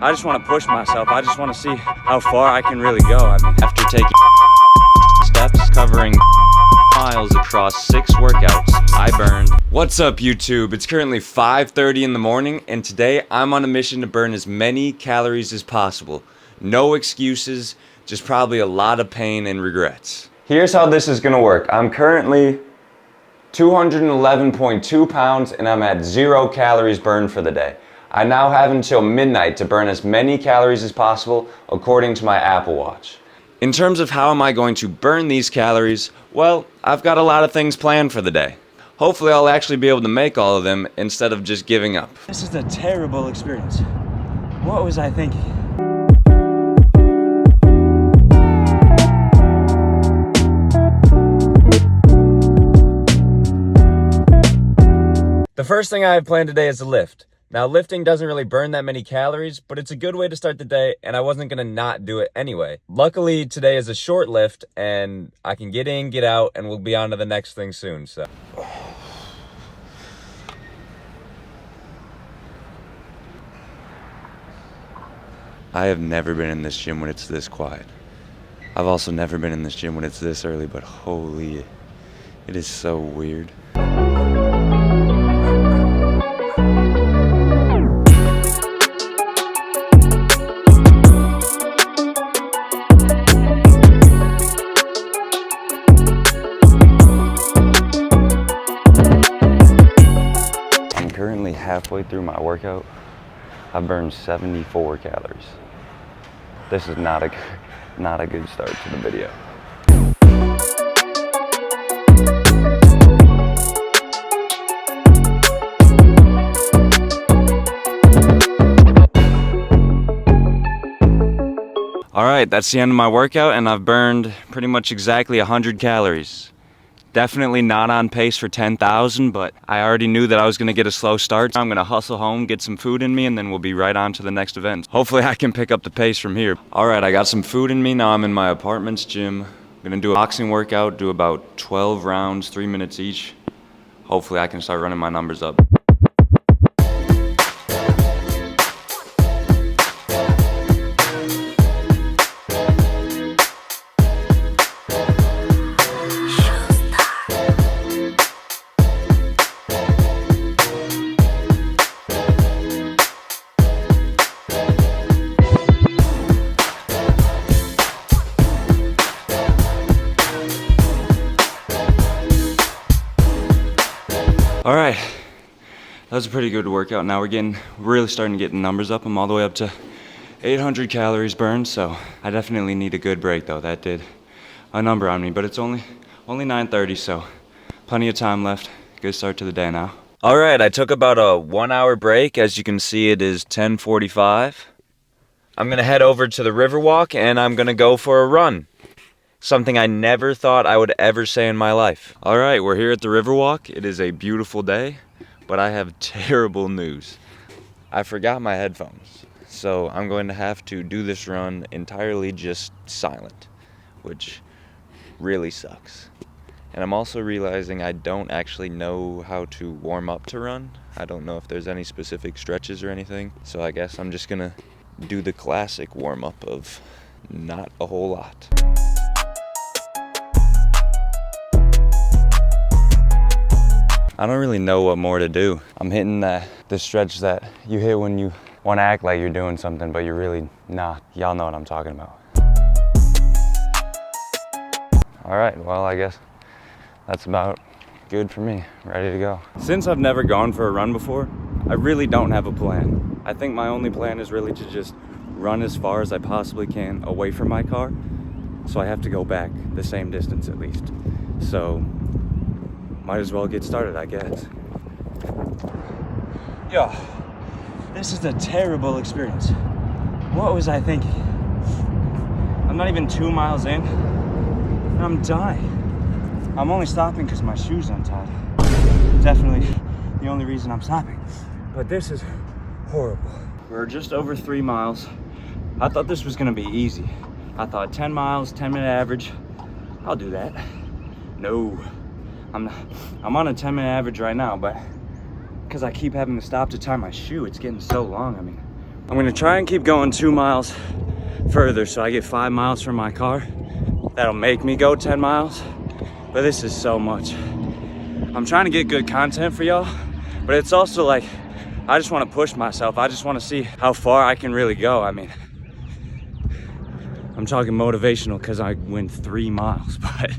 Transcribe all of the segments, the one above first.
I just want to push myself. I just want to see how far I can really go. I mean, After taking steps covering miles across 6 workouts, I burned. What's up, YouTube? It's currently 5:30 in the morning, and today I'm on a mission to burn as many calories as possible. No excuses, just probably a lot of pain and regrets. Here's how this is gonna work. I'm currently 211.2 pounds and I'm at 0 calories burned for the day. I now have until midnight to burn as many calories as possible according to my Apple Watch. In terms of how am I going to burn these calories, well, I've got a lot of things planned for the day. Hopefully I'll actually be able to make all of them instead of just giving up. this is a terrible experience. What was I thinking? The first thing I have planned today is a lift. Now, lifting doesn't really burn that many calories, but it's a good way to start the day, and I wasn't gonna not do it anyway. Luckily, today is a short lift, and I can get in, get out, and we'll be on to the next thing soon, so. I have never been in this gym when it's this quiet. I've also never been in this gym when it's this early, but holy, it is so weird. Currently halfway through my workout. I've burned 74 calories. This is not a good start to the video. All right, that's the end of my workout, and I've burned pretty much exactly 100 calories. Definitely not on pace for 10,000, but I already knew that I was gonna get a slow start. I'm gonna hustle home, get some food in me, and then we'll be right on to the next event. Hopefully I can pick up the pace from here. All right, I got some food in me. Now I'm in my apartment's gym. I'm gonna do a boxing workout, do about 12 rounds, 3 minutes each. Hopefully I can start running my numbers up. All right, that was a pretty good workout. Now we're really starting to get the numbers up. I'm all the way up to 800 calories burned, so I definitely need a good break though. That did a number on me, but it's only 9:30, so plenty of time left. Good start to the day now. All right, I took about a 1-hour break. As you can see, it is 10:45. I'm gonna head over to the Riverwalk and I'm gonna go for a run. Something I never thought I would ever say in my life. All right, we're here at the Riverwalk. It is a beautiful day, but I have terrible news. I forgot my headphones, so I'm going to have to do this run entirely just silent, which really sucks. And I'm also realizing I don't actually know how to warm up to run. I don't know if there's any specific stretches or anything, so I guess I'm just gonna do the classic warm up of not a whole lot. I don't really know what more to do. I'm hitting the stretch that you hit when you want to act like you're doing something, but you're really not. Y'all know what I'm talking about. All right, well, I guess that's about good for me. Ready to go. Since I've never gone for a run before, I really don't have a plan. I think my only plan is really to just run as far as I possibly can away from my car, so I have to go back the same distance at least. So might as well get started, I guess. Yo, this is a terrible experience. What was I thinking? I'm not even 2 miles in, and I'm dying. I'm only stopping because my shoe's untied. Definitely the only reason I'm stopping. But this is horrible. We're just over 3 miles. I thought this was gonna be easy. I thought 10 miles, 10-minute average. I'll do that. No. I'm on a 10-minute average right now, but because I keep having to stop to tie my shoe, it's getting so long. I mean, I'm gonna try and keep going 2 miles further so I get 5 miles from my car. That'll make me go 10 miles, but this is so much. I'm trying to get good content for y'all, but it's also like, I just wanna push myself. I just wanna see how far I can really go. I mean, I'm talking motivational because I went 3 miles, but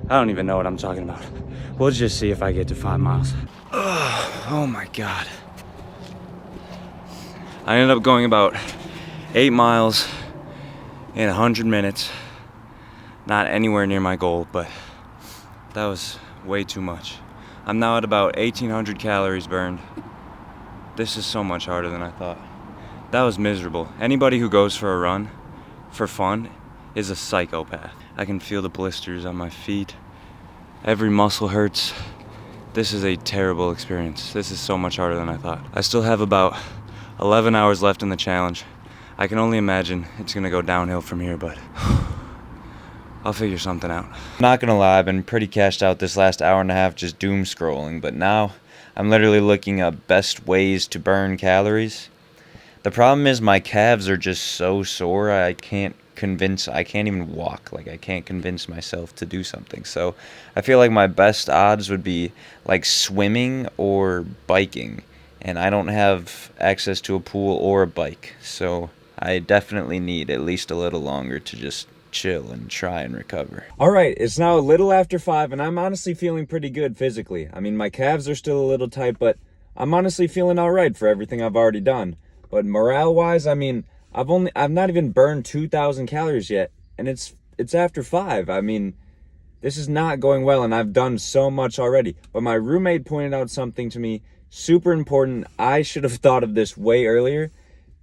I don't even know what I'm talking about. We'll just see if I get to 5 miles. Oh my God. I ended up going about 8 miles in 100 minutes. Not anywhere near my goal, but that was way too much. I'm now at about 1,800 calories burned. This is so much harder than I thought. That was miserable. Anybody who goes for a run for fun is a psychopath. I can feel the blisters on my feet. Every muscle hurts. This is a terrible experience. This is so much harder than I thought. I still have about 11 hours left in the challenge. I can only imagine it's gonna go downhill from here, but I'll figure something out. Not gonna lie, I've been pretty cashed out this last hour and a half just doom scrolling, but now I'm literally looking at best ways to burn calories. The problem is my calves are just so sore, I can't even walk. Like, I can't convince myself to do something. So I feel like my best odds would be like swimming or biking. And I don't have access to a pool or a bike. So I definitely need at least a little longer to just chill and try and recover. All right, it's now a little after 5 and I'm honestly feeling pretty good physically. I mean, my calves are still a little tight, but I'm honestly feeling all right for everything I've already done. But morale-wise, I mean, I've not even burned 2,000 calories yet, and it's after 5. I mean, this is not going well, and I've done so much already. But my roommate pointed out something to me super important. I should have thought of this way earlier.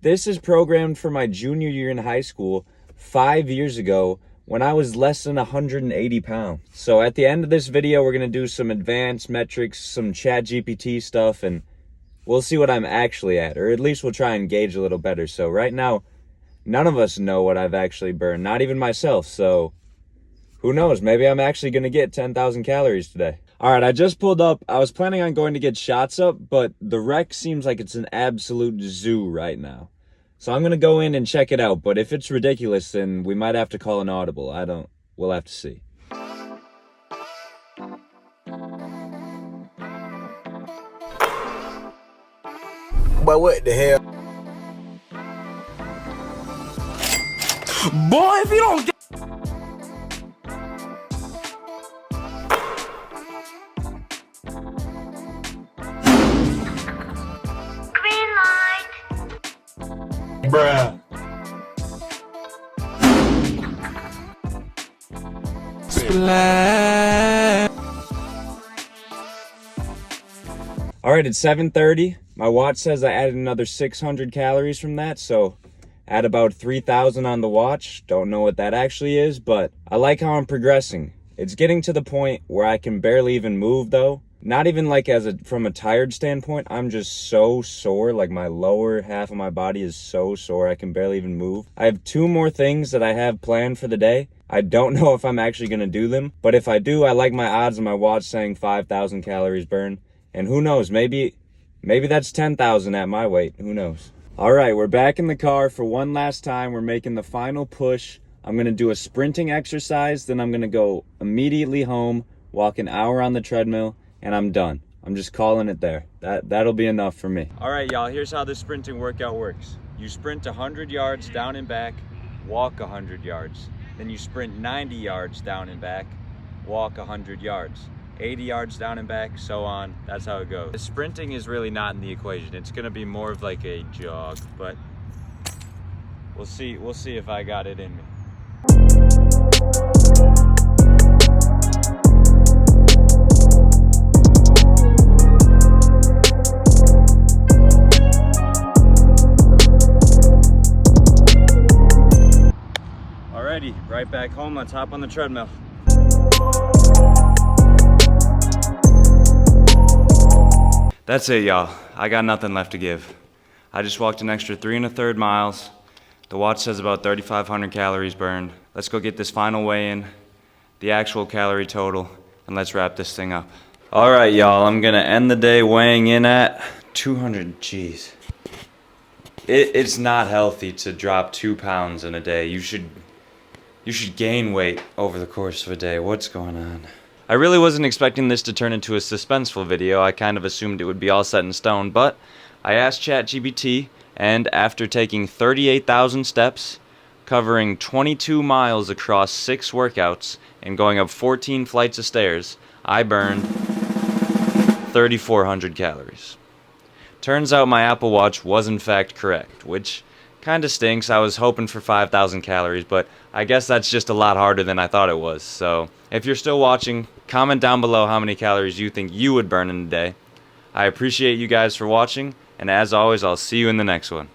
This is programmed for my junior year in high school 5 years ago when I was less than 180 pounds. So at the end of this video, we're going to do some advanced metrics, some ChatGPT stuff, and we'll see what I'm actually at, or at least we'll try and gauge a little better. So right now, none of us know what I've actually burned, not even myself. So who knows? Maybe I'm actually going to get 10,000 calories today. All right, I just pulled up. I was planning on going to get shots up, but the wreck seems like it's an absolute zoo right now. So I'm going to go in and check it out. But if it's ridiculous, then we might have to call an audible. We'll have to see. But what the hell? Boy, if you don't get... Green light. Bruh. Splash. All right, it's 7:30. My watch says I added another 600 calories from that, so add about 3,000 on the watch. Don't know what that actually is, but I like how I'm progressing. It's getting to the point where I can barely even move though. Not even like from a tired standpoint, I'm just so sore, like my lower half of my body is so sore I can barely even move. I have 2 more things that I have planned for the day. I don't know if I'm actually gonna do them, but if I do, I like my odds on my watch saying 5,000 calories burned. And who knows, maybe that's 10,000 at my weight, who knows. All right, we're back in the car for one last time. We're making the final push. I'm gonna do a sprinting exercise, then I'm gonna go immediately home, walk an hour on the treadmill, and I'm done. I'm just calling it there. That'll be enough for me. All right, y'all, here's how this sprinting workout works. You sprint 100 yards down and back, walk 100 yards. Then you sprint 90 yards down and back, walk 100 yards. 80 yards down and back, so on. That's how it goes. The sprinting is really not in the equation. It's gonna be more of like a jog, but we'll see if I got it in me. Alrighty, right back home. Let's hop on the treadmill. That's it, y'all. I got nothing left to give. I just walked an extra 3 1/3 miles. The watch says about 3,500 calories burned. Let's go get this final weigh in, the actual calorie total, and let's wrap this thing up. All right, y'all, I'm gonna end the day weighing in at 200, jeez. It's not healthy to drop 2 pounds in a day. You should gain weight over the course of a day. What's going on? I really wasn't expecting this to turn into a suspenseful video. I kind of assumed it would be all set in stone, but I asked ChatGPT, and after taking 38,000 steps, covering 22 miles across 6 workouts, and going up 14 flights of stairs, I burned 3,400 calories. Turns out my Apple Watch was in fact correct, which kinda stinks. I was hoping for 5,000 calories, but I guess that's just a lot harder than I thought it was. So if you're still watching, comment down below how many calories you think you would burn in a day. I appreciate you guys for watching, and as always, I'll see you in the next one.